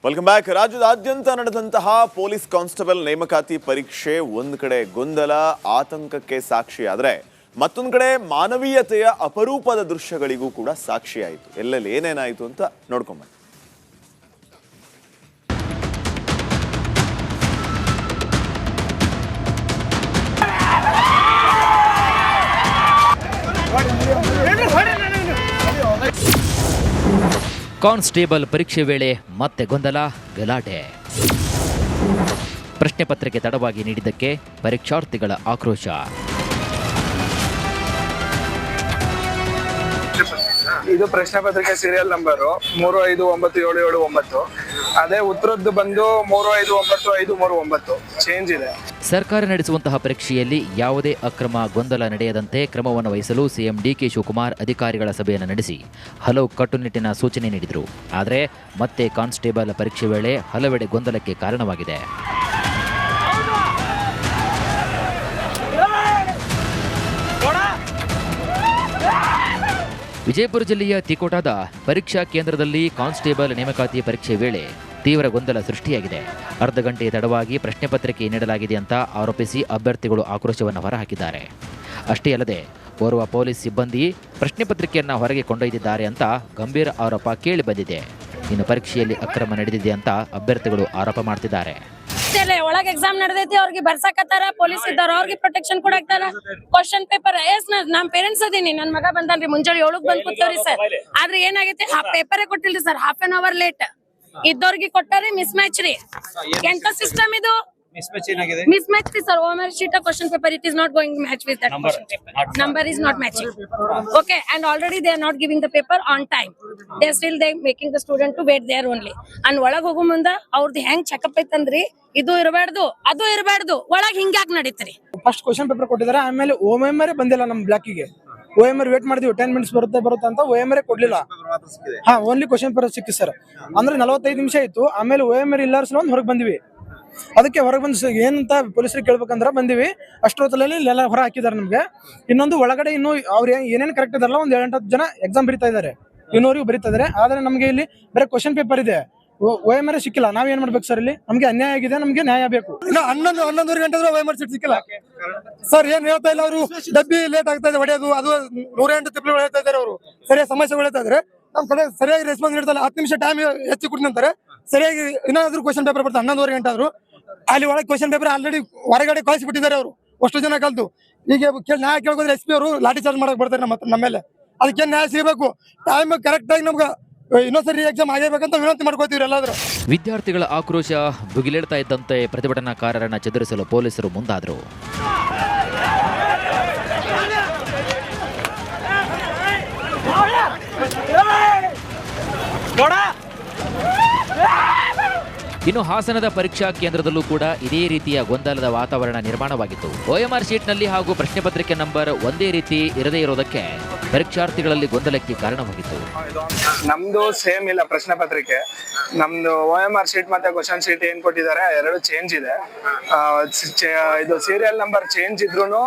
Welcome back. ರಾಜ್ಯದಾದ್ಯಂತ ನಡೆದಂತಹ police constable ನೇಮಕಾತಿ ಪರೀಕ್ಷೆ ಒಂದು ಕಡೆ ಗೊಂದಲ ಆತಂಕಕ್ಕೆ ಸಾಕ್ಷಿಯಾದರೆ ಮತ್ತೊಂದು ಕಡೆ ಮಾನವೀಯತೆಯ ಅಪರೂಪದ ದೃಶ್ಯಗಳಿಗೂ ಕೂಡ ಸಾಕ್ಷಿಯಾಯಿತು. ಎಲ್ಲೆಲ್ಲಿ ಏನೇನಾಯಿತು ಅಂತ ನೋಡ್ಕೊಂಬನ್ನಿ. ಕಾನ್ಸ್ಟೇಬಲ್ ಪರೀಕ್ಷೆ ವೇಳೆ ಮತ್ತೆ ಗೊಂದಲ, ಗಲಾಟೆ. ಪ್ರಶ್ನೆ ಪತ್ರಿಕೆ ತಡವಾಗಿ ನೀಡಿದ್ದಕ್ಕೆ ಪರೀಕ್ಷಾರ್ಥಿಗಳ ಆಕ್ರೋಶ. ಇದು ಪ್ರಶ್ನೆ ಪತ್ರಿಕೆ ಸೀರಿಯಲ್ ನಂಬರ್ 359779. ಅದೇ ಉತ್ತರದ್ದು ಬಂದು 359539. ಚೇಂಜ್ ಇದೆ. ಸರ್ಕಾರ ನಡೆಸುವಂತಹ ಪರೀಕ್ಷೆಯಲ್ಲಿ ಯಾವುದೇ ಅಕ್ರಮ ಗೊಂದಲ ನಡೆಯದಂತೆ ಕ್ರಮವನ್ನು ವಹಿಸಲು ಸಿಎಂ ಡಿಕೆ ಶಿವಕುಮಾರ್ ಅಧಿಕಾರಿಗಳ ಸಭೆಯನ್ನು ನಡೆಸಿ ಹಲವು ಕಟ್ಟುನಿಟ್ಟಿನ ಸೂಚನೆ ನೀಡಿದರು. ಆದರೆ ಮತ್ತೆ ಕಾನ್ಸ್ಟೇಬಲ್ ಪರೀಕ್ಷೆ ವೇಳೆ ಹಲವೆಡೆ ಗೊಂದಲಕ್ಕೆ ಕಾರಣವಾಗಿದೆ. ವಿಜಯಪುರ ಜಿಲ್ಲೆಯ ತಿಕೋಟಾದ ಪರೀಕ್ಷಾ ಕೇಂದ್ರದಲ್ಲಿ ಕಾನ್ಸ್ಟೇಬಲ್ ನೇಮಕಾತಿ ಪರೀಕ್ಷೆ ವೇಳೆ ತೀವ್ರ ಗೊಂದಲ ಸೃಷ್ಟಿಯಾಗಿದೆ. ಅರ್ಧ ಗಂಟೆ ತಡವಾಗಿ ಪ್ರಶ್ನೆ ಪತ್ರಿಕೆ ನೀಡಲಾಗಿದೆ ಅಂತ ಆರೋಪಿಸಿ ಅಭ್ಯರ್ಥಿಗಳು ಆಕ್ರೋಶವನ್ನು ಹೊರಹಾಕಿದ್ದಾರೆ. ಅಷ್ಟೇ ಅಲ್ಲದೆ ಓರ್ವ ಪೊಲೀಸ್ ಸಿಬ್ಬಂದಿ ಪ್ರಶ್ನೆ ಪತ್ರಿಕೆಯನ್ನು ಹೊರಗೆ ಕೊಂಡೊಯ್ದಿದ್ದಾರೆ ಅಂತ ಗಂಭೀರ ಆರೋಪ ಕೇಳಿಬಂದಿದೆ. ಇನ್ನು ಪರೀಕ್ಷೆಯಲ್ಲಿ ಅಕ್ರಮ ನಡೆದಿದೆ ಅಂತ ಅಭ್ಯರ್ಥಿಗಳು ಆರೋಪ ಮಾಡ್ತಿದ್ದಾರೆ. ಒಳಗೆ ಎಕ್ಸಾಮ್ ನಡೆದೈತಿ, ಅವ್ರಿಗೆ ಬರ್ಸಾಕತ್ತಾರ, ಪೊಲೀಸ್ ಇದ್ದಾರ, ಅವ್ರಿಗೆ ಪ್ರೊಟೆಕ್ಷನ್ ಕೊಡಾಕ್ತಾರ. ಕ್ವಶನ್ ಪೇಪರ್ ನಮ್ ಪೇರೆಂಟ್ಸ್ ಅದೀನಿ, ನನ್ ಮಗ ಬಂದಾನ್ರಿ, ಮುಂಜಾನೆ 7ಕ್ಕೆ ಬಂದ್ ಕೂತವ್ರಿ ಸರ್. ಆದ್ರೆ ಏನಾಗೈತಿ, ಪೇಪರೇ ಕೊಟ್ಟಿಲ್ರಿ sir, half an hour late ಇದ್ದವ್ರಿಗೆ ಕೊಟ್ಟಾರಿ. ಮಿಸ್ ಮ್ಯಾಚ್ ರೀ, ಎಂತ ಸಿಸ್ಟಮ್ ಇದು. ಮಿಸ್ ಮ್ಯಾಚ್ ರೀ sir. OMR sheet of question paper, it is not going to match with that question paper. Number is not matching. Okay, and already they are not giving the paper on time. They still making the student to wait there only. And ಒಳಗ್ ಹೋಗೋ ಮುಂದ ಅವ್ರದ್ದು ಹೆಂಗ್ checkup ಐತಂದ್ರಿ, ಇದು ಇರಬಾರ್ದು ಅದು ಇರಬಾರ್ದು, ಒಳಗ್ ಹಿಂಗ್ಯಾಕ್ ನಡೀತ್ರಿ. ಫಸ್ಟ್ ಕ್ವಶನ್ ಪೇಪರ್ ಕೊಟ್ಟಿದ್ದಾರೆ, ಆಮೇಲೆ OMR ಬಂದಿಲ್ಲ ನಮ್ ಬ್ಲಾಕಿಗೆ. OMR ವೇಟ್ ಮಾಡಿದ್ವಿ, 10 ಮಿನಿಟ್ಸ್ ಬರುತ್ತೆ ಅಂತ OMR ಕೊಡ್ಲಿಲ್ಲ. ಓನ್ಲಿ ಕ್ವಶನ್ ಪೇಪರ್ ಸಿಕ್ಕಿ ಸರ್. ಅಂದ್ರೆ 45 ನಿಮಿಷ ಆಯ್ತು. ಆಮೇಲೆ OMR ಇಲ್ಲಾರ್ಸ್ ಒಂದು ಹೊರಗೆ ಬಂದಿವಿ. ಅದಕ್ಕೆ ಹೊರಗೆ ಬಂದು ಏನಂತ ಪೊಲೀಸರಿಗೆ ಕೇಳ್ಬೇಕಂದ್ರ ಬಂದಿವಿ. ಅಷ್ಟೊತ್ತಲ್ಲಿ ಎಲ್ಲ ಹೊರ ಹಾಕಿದಾರೆ ನಮ್ಗೆ. ಇನ್ನೊಂದು ಒಳಗಡೆ ಇನ್ನು ಅವ್ರು ಏನೇನು ಕರೆಕ್ಟ್ ಇದಾರಲ್ಲ, ಒಂದ್ 7-8 ಜನ ಎಕ್ಸಾಮ್ ಬರೀತಾ ಇದಾರೆ, ಇನ್ನೂರಿಗೂ ಬರೀತಾ ಇದಾರೆ. ಆದ್ರೆ ನಮ್ಗೆ ಇಲ್ಲಿ ಬರೀ ಕ್ವಶನ್ ಪೇಪರ್ ಇದೆ, OMR ಸಿಕ್ಕಿಲ್ಲ. ನಾವೇನ್ ಮಾಡ್ಬೇಕು ಸರ್? ಇಲ್ಲಿ ನಮ್ಗೆ ಅನ್ಯಾಯ ಆಗಿದೆ, ನಮ್ಗೆ ನ್ಯಾಯ ಬೇಕು. 11 ಗಂಟೆ OMR ಸೀಟ್ ಸಿಕ್ಕಿಲ್ಲ ಸರ್. ಏನ್ ಹೇಳ್ತಾ ಇಲ್ಲ ಅವರು, ಡಬ್ಬಿ ಲೇಟ್ ಆಗ್ತಾ ಇದೆ ಹೊಡೆಯೋದು, ಅದು 108 ತಿಪ್ಪಲು ಹೇಳ್ತಾ ಇದಾರೆ. ಅವರು ಸರಿಯಾಗಿ ಸಮಸ್ಯೆ ಹೇಳ್ತಾ ಇದಾರೆ. ನಮ್ ಕಡೆ ಸರಿಯಾಗಿ ರೆಸ್ಪಾನ್ಸ್ ನೀಡ್ತಾರೆ. 10 ನಿಮಿಷ ಟೈಮ್ ಹೆಚ್ಚು ಕೊಟ್ಟಿರ್ತಾರೆ. ಸರಿಯಾಗಿ ಇನ್ನೊಂದು ಕ್ವಶನ್ ಪೇಪರ್ ಬರ್ತಾರೆ 11 ಗಂಟೆ ಆದ್ರು. ಅಲ್ಲಿ ಒಳಗೆ ಕ್ವಶನ್ ಪೇಪರ್ ಆಲ್ರೆಡಿ ಹೊರಗಡೆ ಕಳಿಸಿಬಿಟ್ಟಿದ್ದಾರೆ ಅವರು, ಅಷ್ಟು ಜನ ಕಲ್ತು. ಈಗ ನ್ಯಾಯ ಕೇಳ್ಕೋದ್ರೆ SP ಅವರು ಲಾಠಿ ಚಾರ್ಜ್ ಮಾಡಕ್ ಬರ್ತಾರೆ ನಮ್ಮ ಮೇಲೆ. ಅದಕ್ಕೆ ನ್ಯಾಯ ಸಿಗಬೇಕು. ಟೈಮ್ ಕರೆಕ್ಟ್ ಆಗಿ ನಮ್ಗೆ ಇನ್ನೊಂದ್ಸರಿ ಎಕ್ಸಾಮ್ ಆಗಬೇಕಂತ ವಿನಂತಿ ಮಾಡ್ಕೋತೀವಿ ಎಲ್ಲಾದ್ರೂ. ವಿದ್ಯಾರ್ಥಿಗಳ ಆಕ್ರೋಶ ಭುಗಿಲೇಳ್ತಾ ಇದ್ದಂತೆ ಪ್ರತಿಭಟನಾಕಾರರನ್ನ ಚದುರಿಸಲು ಪೊಲೀಸರು ಮುಂದಾದರು. ಇನ್ನು ಹಾಸನದ ಪರೀಕ್ಷಾ ಕೇಂದ್ರದಲ್ಲೂ ಕೂಡ ಇದೇ ರೀತಿಯ ಗೊಂದಲದ ವಾತಾವರಣ ನಿರ್ಮಾಣವಾಗಿತ್ತು. OMR ಶೀಟ್ನಲ್ಲಿ ಹಾಗೂ ಪ್ರಶ್ನೆ ಪತ್ರಿಕೆ ನಂಬರ್ ಒಂದೇ ರೀತಿ ಇರದೇ ಇರೋದಕ್ಕೆ ಪರೀಕ್ಷಾರ್ಥಿಗಳಲ್ಲಿ ಗೊಂದಲಕ್ಕೆ ಕಾರಣವಾಗಿತ್ತು. ನಮ್ದು ಸೇಮ್ ಇಲ್ಲ ಪ್ರಶ್ನೆ ಪತ್ರಿಕೆ. ನಮ್ದು OMR ಶೀಟ್ ಮತ್ತೆ ಕ್ವಶನ್ ಶೀಟ್ ಏನ್ ಕೊಟ್ಟಿದ್ದಾರೆ ಎರಡು ಚೇಂಜ್ ಇದೆ. ಇದು ಸೀರಿಯಲ್ ನಂಬರ್ ಚೇಂಜ್ ಇದ್ರೂನು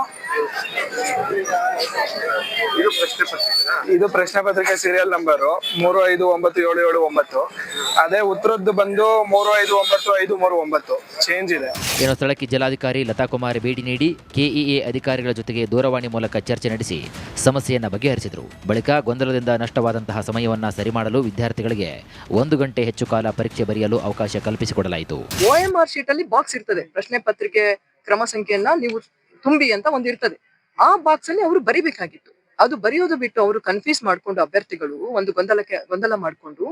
ಇದು ಪ್ರಶ್ನೆ ಪತ್ರಿಕೆ ಸೀರಿಯಲ್ ನಂಬರ್ 359779. ಅದೇ ಉತ್ತರದ್ದು ಬಂದು 359539. ಚೇಂಜ್ ಇದೆ. ಏನೋ ಸ್ಥಳಕ್ಕೆ ಜಿಲ್ಲಾಧಿಕಾರಿ ಲತಾ ಕುಮಾರ್ ಭೇಟಿ ನೀಡಿ KEA ಅಧಿಕಾರಿಗಳ ಜೊತೆಗೆ ದೂರವಾಣಿ ಮೂಲಕ ಚರ್ಚೆ ನಡೆಸಿ ಸಮಸ್ಯೆಯನ್ನು ಬಗೆಹರಿಸಿದರು. ಬಳಿಕ ಗೊಂದಲದಿಂದ ನಷ್ಟವಾದಂತಹ ಸಮಯವನ್ನ ಸರಿ ಮಾಡಲು ವಿದ್ಯಾರ್ಥಿಗಳಿಗೆ 1 ಗಂಟೆ ಹೆಚ್ಚು ಕಾಲ ಪರೀಕ್ಷೆ ಬರೆಯಲು ಅವಕಾಶ ಕಲ್ಪಿಸಿಕೊಡಲಾಯಿತು. OMR ಶೀಟ್ ಅಲ್ಲಿ ಬಾಕ್ಸ್ ಇರ್ತದೆ, ಪ್ರಶ್ನೆ ಪತ್ರಿಕೆ ಕ್ರಮ ಸಂಖ್ಯೆಯನ್ನ ನೀವು ತುಂಬಿ ಅಂತ ಒಂದಿರ್ತದೆ. ಆ ಬಾಕ್ಸ್ ಅಲ್ಲಿ ಅವರು ಬರಿಬೇಕಾಗಿತ್ತು. ಅದು ಬರೆಯೋದು ಬಿಟ್ಟು ಅವರು ಕನ್ಫ್ಯೂಸ್ ಮಾಡ್ಕೊಂಡು ಅಭ್ಯರ್ಥಿಗಳು ಒಂದು ಗೊಂದಲ ಮಾಡ್ಕೊಂಡು,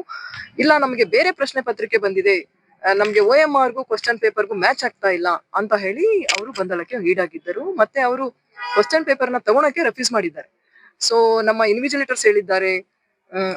ಇಲ್ಲ ನಮಗೆ ಬೇರೆ ಪ್ರಶ್ನೆ ಪತ್ರಿಕೆ ಬಂದಿದೆ, ನಮ್ಗೆ OMRಗೂ ಕ್ವಶನ್ ಪೇಪರ್ಗೂ ಮ್ಯಾಚ್ ಆಗ್ತಾ ಇಲ್ಲ ಅಂತ ಹೇಳಿ ಅವರು ಗೊಂದಲಕ್ಕೆ ಈಡಾಗಿದ್ದರು. ಮತ್ತೆ ಅವರು ಕ್ವಶನ್ ಪೇಪರ್ನ ತಗೊಳಕ್ಕೆ ರೆಫ್ಯೂಸ್ ಮಾಡಿದ್ದಾರೆ. ಸೊ ನಮ್ಮ ಇನ್ವಿಜಿಲೇಟರ್ಸ್ ಹೇಳಿದ್ದಾರೆ,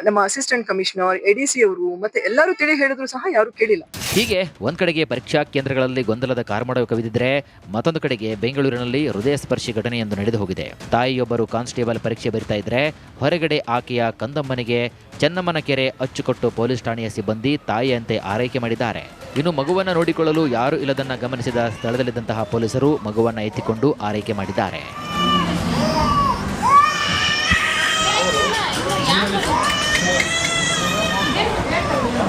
ನಮ್ಮ ಅಸಿಸ್ಟೆಂಟ್ ಕಮಿಷನರ್, ADC ಅವರು ಮತ್ತೆ ಎಲ್ಲರೂ ತಿಳಿ ಹೇಳಿದ್ರು ಸಹ ಯಾರು ಕೇಳಿಲ್ಲ. ಹೀಗೆ ಒಂದ್ ಕಡೆಗೆ ಪರೀಕ್ಷಾ ಕೇಂದ್ರಗಳಲ್ಲಿ ಗೊಂದಲದ ಕಾರ್ಮೋಡ ಕವಿದಿದ್ರೆ, ಮತ್ತೊಂದು ಕಡೆಗೆ ಬೆಂಗಳೂರಿನಲ್ಲಿ ಹೃದಯ ಸ್ಪರ್ಶಿ ಘಟನೆಯೊಂದು ನಡೆದು ಹೋಗಿದೆ. ತಾಯಿಯೊಬ್ಬರು ಕಾನ್ಸ್ಟೇಬಲ್ ಪರೀಕ್ಷೆ ಬರಿತಾ ಇದ್ರೆ, ಹೊರಗಡೆ ಆಕೆಯ ಕಂದಮ್ಮನಿಗೆ ಚೆನ್ನಮ್ಮನ ಕೆರೆ ಅಚ್ಚುಕಟ್ಟು ಪೊಲೀಸ್ ಠಾಣೆಯ ಸಿಬ್ಬಂದಿ ತಾಯಿಯಂತೆ ಆರೈಕೆ ಮಾಡಿದ್ದಾರೆ. ಇನ್ನು ಮಗುವನ್ನ ನೋಡಿಕೊಳ್ಳಲು ಯಾರು ಇಲ್ಲದನ್ನ ಗಮನಿಸಿದ ಸ್ಥಳದಲ್ಲಿದ್ದಂತಹ ಪೊಲೀಸರು ಮಗುವನ್ನ ಎತ್ತಿಕೊಂಡು ಆರೈಕೆ ಮಾಡಿದ್ದಾರೆ.